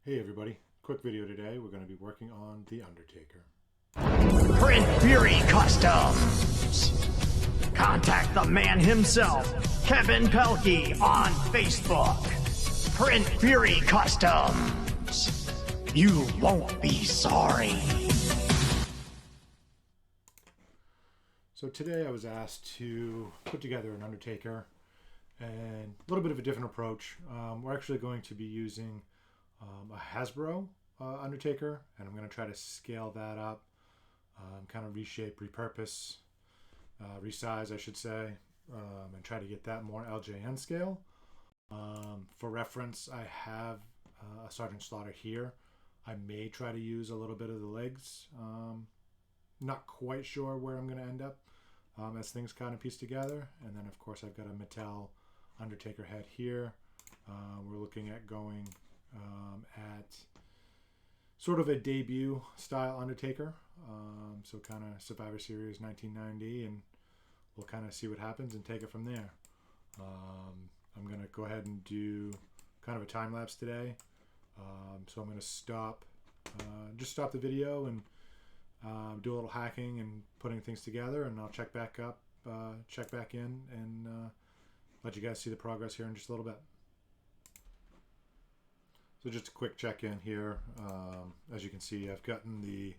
Hey everybody, quick video today. We're going to be working on the Undertaker. Print Fury Customs. Contact the man himself, Kevin Pelkey, on Facebook. Print Fury Customs. You won't be sorry. So today I was asked to put together an Undertaker and a little bit of a different approach. We're actually going to be using a Hasbro Undertaker, and I'm going to try to scale that up, kind of reshape, repurpose, resize I should say, and try to get that more LJN scale. For reference, I have a Sergeant Slaughter here. I may try to use a little bit of the legs. Not quite sure where I'm going to end up as things kind of piece together. And then of course I've got a Mattel Undertaker head here. We're looking at going at sort of a debut style Undertaker, so kind of Survivor Series 1990, and we'll kind of see what happens and take it from there. I'm going to go ahead and do kind of a time lapse today, so I'm going to just stop the video and do a little hacking and putting things together, and I'll check back in and let you guys see the progress here in just a little bit. So just a quick check-in here. As you can see, I've gotten the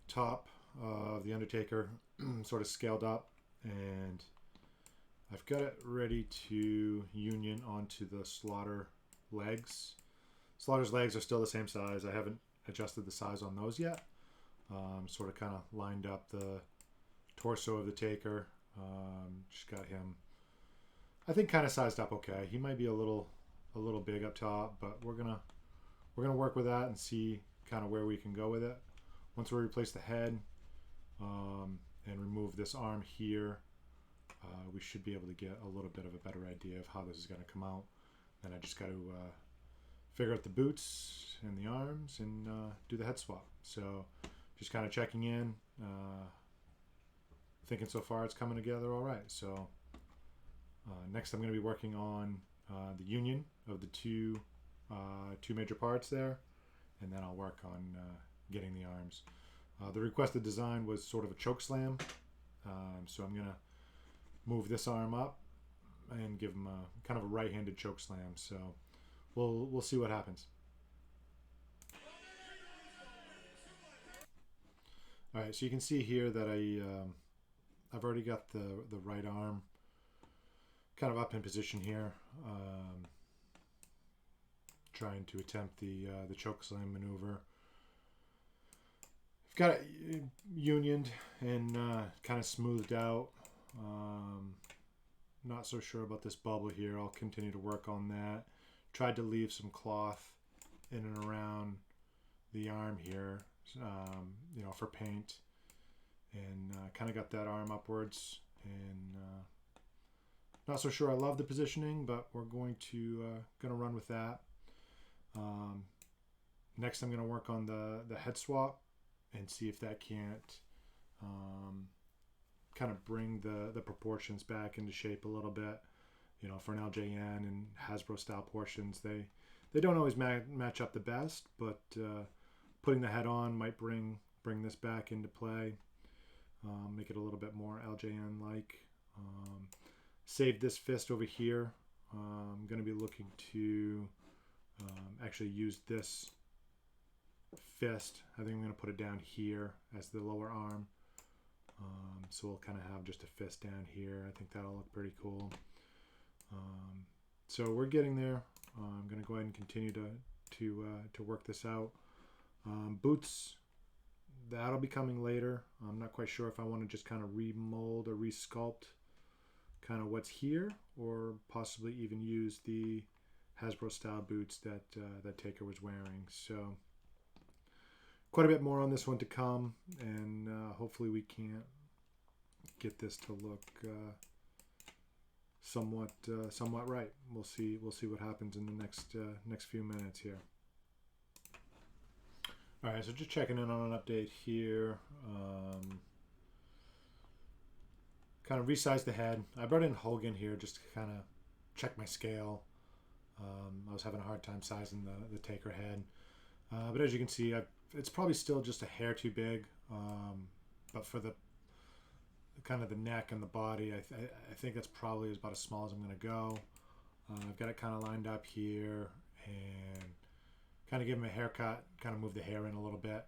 top of the Undertaker sort of scaled up, and I've got it ready to union onto the Slaughter legs. Slaughter's legs are still the same size. I haven't adjusted the size on those yet. Sort of kind of lined up the torso of the Taker. Just got him, I think, kind of sized up okay. He might be a little big up top, but we're gonna work with that and see kind of where we can go with it. Once we replace the head and remove this arm here, we should be able to get a little bit of a better idea of how this is going to come out. Then I just got to figure out the boots and the arms and do the head swap. So just kind of checking in, thinking so far it's coming together all right. So next I'm going to be working on the union of the two major parts there, and then I'll work on getting the arms. The requested design was sort of a choke slam, so I'm gonna move this arm up and give him a kind of a right-handed choke slam. So we'll see what happens. All right, so you can see here that I've already got the right arm kind of up in position here, trying to attempt the choke slam maneuver. I've got it unioned and kind of smoothed out. Not so sure about this bubble here. I'll continue to work on that. Tried to leave some cloth in and around the arm here, for paint, and kind of got that arm upwards, and not so sure I love the positioning, but we're going to run with that. Next I'm going to work on the head swap and see if that can't kind of bring the proportions back into shape a little bit. For an LJN and Hasbro style portions, they don't always match up the best, but putting the head on might bring this back into play, make it a little bit more LJN like. Save this fist over here. I'm going to be looking to actually use this fist. I think I'm going to put it down here as the lower arm. So we'll kind of have just a fist down here. I think that'll look pretty cool. So we're getting there. I'm going to go ahead and continue to work this out. Boots, that'll be coming later. I'm not quite sure if I want to just kind of remold or resculpt kind of what's here, or possibly even use the Hasbro style boots that Taker was wearing. So quite a bit more on this one to come, and hopefully we can get this to look somewhat right. We'll see what happens in the next few minutes here. All right, so just checking in on an update here. Kind of resized the head. I brought in Hogan here just to kind of check my scale. I was having a hard time sizing the Taker head. But as you can see, it's probably still just a hair too big. But for the kind of the neck and the body, I think that's probably about as small as I'm going to go. I've got it kind of lined up here and kind of give him a haircut, kind of move the hair in a little bit,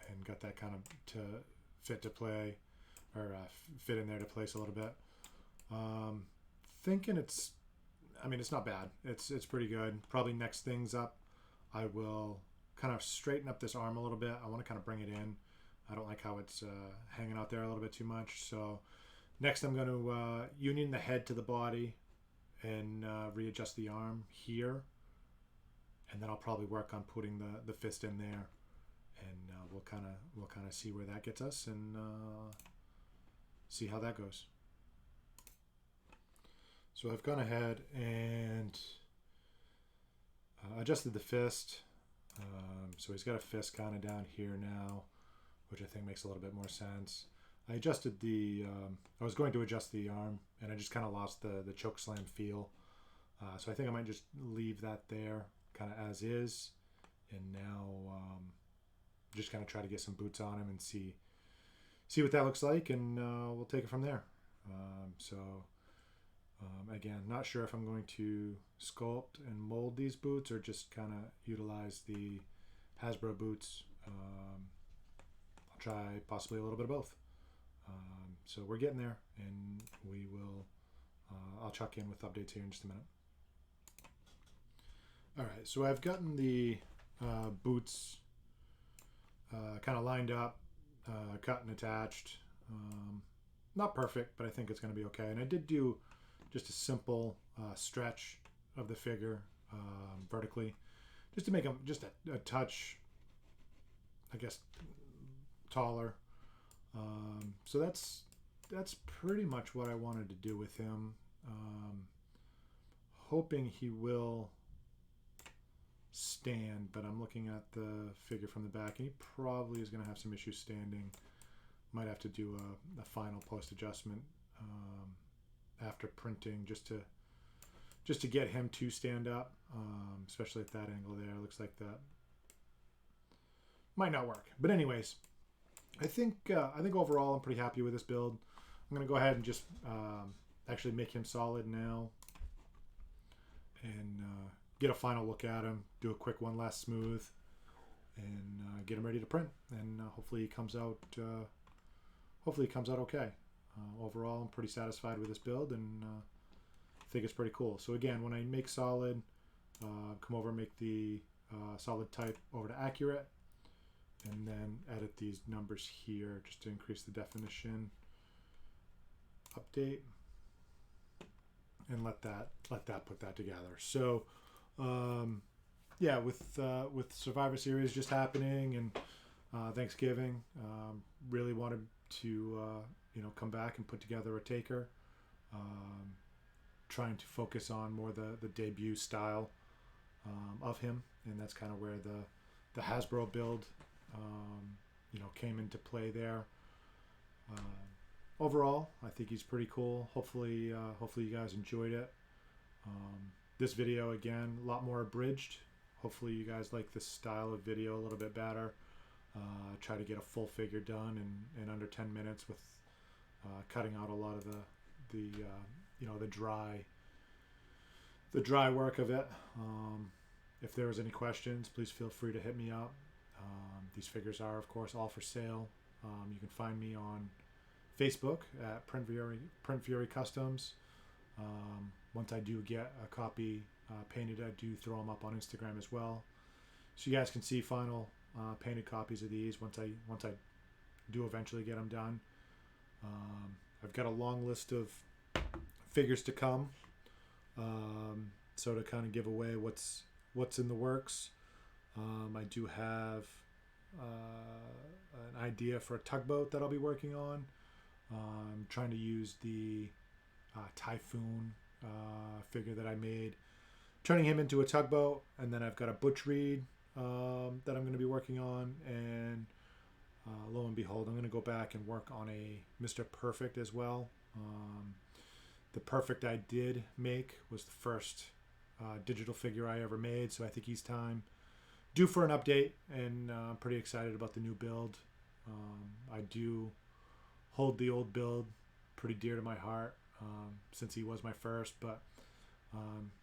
and got that kind of to fit in there to place a little bit. Thinking it's not bad. It's pretty good. Probably next things up, I will kind of straighten up this arm a little bit. I want to kind of bring it in. I don't like how it's hanging out there a little bit too much. So next I'm going to union the head to the body and readjust the arm here. And then I'll probably work on putting the fist in there. And we'll kind of see where that gets us and see how that goes. So I've gone ahead and adjusted the fist. So he's got a fist kind of down here now, which I think makes a little bit more sense. I adjusted I was going to adjust the arm, and I just kind of lost the choke slam feel. So I think I might just leave that there kind of as is. And now just kind of try to get some boots on him and see what that looks like, and we'll take it from there. Again, not sure if I'm going to sculpt and mold these boots or just kind of utilize the Hasbro boots. I'll try possibly a little bit of both. So we're getting there, and we will. I'll check in with updates here in just a minute. All right, so I've gotten the boots kind of lined up, cut and attached. Not perfect, but I think it's going to be okay. And I did do just a simple stretch of the figure vertically, just to make him just a touch, I guess, taller. So that's pretty much what I wanted to do with him. Hoping he will stand, but I'm looking at the figure from the back, and he probably is going to have some issues standing. Might have to do a final post adjustment after printing just to get him to stand up, especially at that angle there. Looks like that might not work, but anyways, I think overall I'm pretty happy with this build. I'm going to go ahead and just actually make him solid now and get a final look at him, do a quick one last smooth, and get him ready to print. And hopefully he comes out okay. Overall, I'm pretty satisfied with this build, and think it's pretty cool. So again, when I make solid, come over and make the solid type over to accurate, and then edit these numbers here just to increase the definition. Update, and let that put that together. So yeah, with Survivor Series just happening and Thanksgiving, really wanted to come back and put together a Taker. Trying to focus on more the debut style of him, and that's kind of where the Hasbro build came into play there. Overall, I think he's pretty cool. Hopefully you guys enjoyed it. This video, again, a lot more abridged. Hopefully you guys like this style of video a little bit better. Try to get a full figure done in under 10 minutes with cutting out a lot of the dry work of it. If there was any questions, please feel free to hit me up. These figures are, of course, all for sale. You can find me on Facebook at Print Fury Customs. Once I do get a copy painted, I do throw them up on Instagram as well, so you guys can see final painted copies of these once I do eventually get them done. I've got a long list of figures to come, so to kind of give away what's in the works. I do have an idea for a tugboat that I'll be working on. I'm trying to use the Typhoon figure that I made, turning him into a tugboat, and then I've got a Butch Reed that I'm going to be working on, and lo and behold, I'm going to go back and work on a Mr. Perfect as well. The Perfect I did make was the first digital figure I ever made, so I think he's due for an update, and I'm pretty excited about the new build. I do hold the old build pretty dear to my heart, since he was my first, but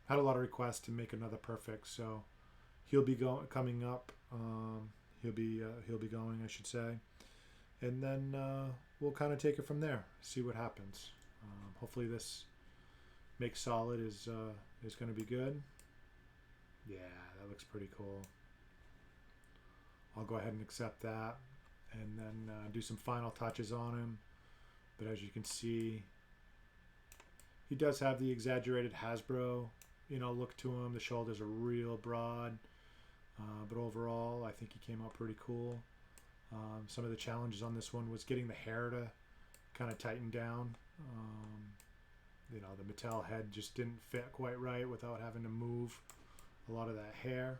had a lot of requests to make another perfect, so he'll be coming up. He'll be going, I should say, and then we'll kind of take it from there, see what happens. Hopefully this Make Solid is going to be good. Yeah, that looks pretty cool. I'll go ahead and accept that, and then do some final touches on him. But as you can see, he does have the exaggerated Hasbro, look to him. The shoulders are real broad, but overall, I think he came out pretty cool. Some of the challenges on this one was getting the hair to kind of tighten down. The Mattel head just didn't fit quite right without having to move a lot of that hair.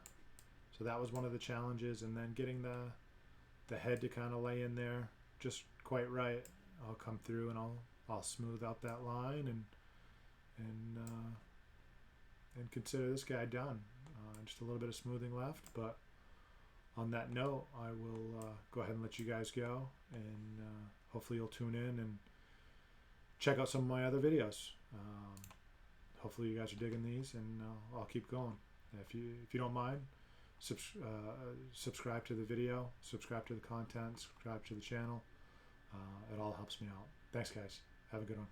So that was one of the challenges, and then getting the head to kind of lay in there just quite right. I'll come through and I'll smooth out that line and consider this guy done. Just a little bit of smoothing left, but on that note, I will go ahead and let you guys go, and hopefully you'll tune in and check out some of my other videos. Hopefully you guys are digging these, and I'll keep going. If you don't mind, subscribe to the video, subscribe to the content, subscribe to the channel. It all helps me out. Thanks, guys. Have a good one.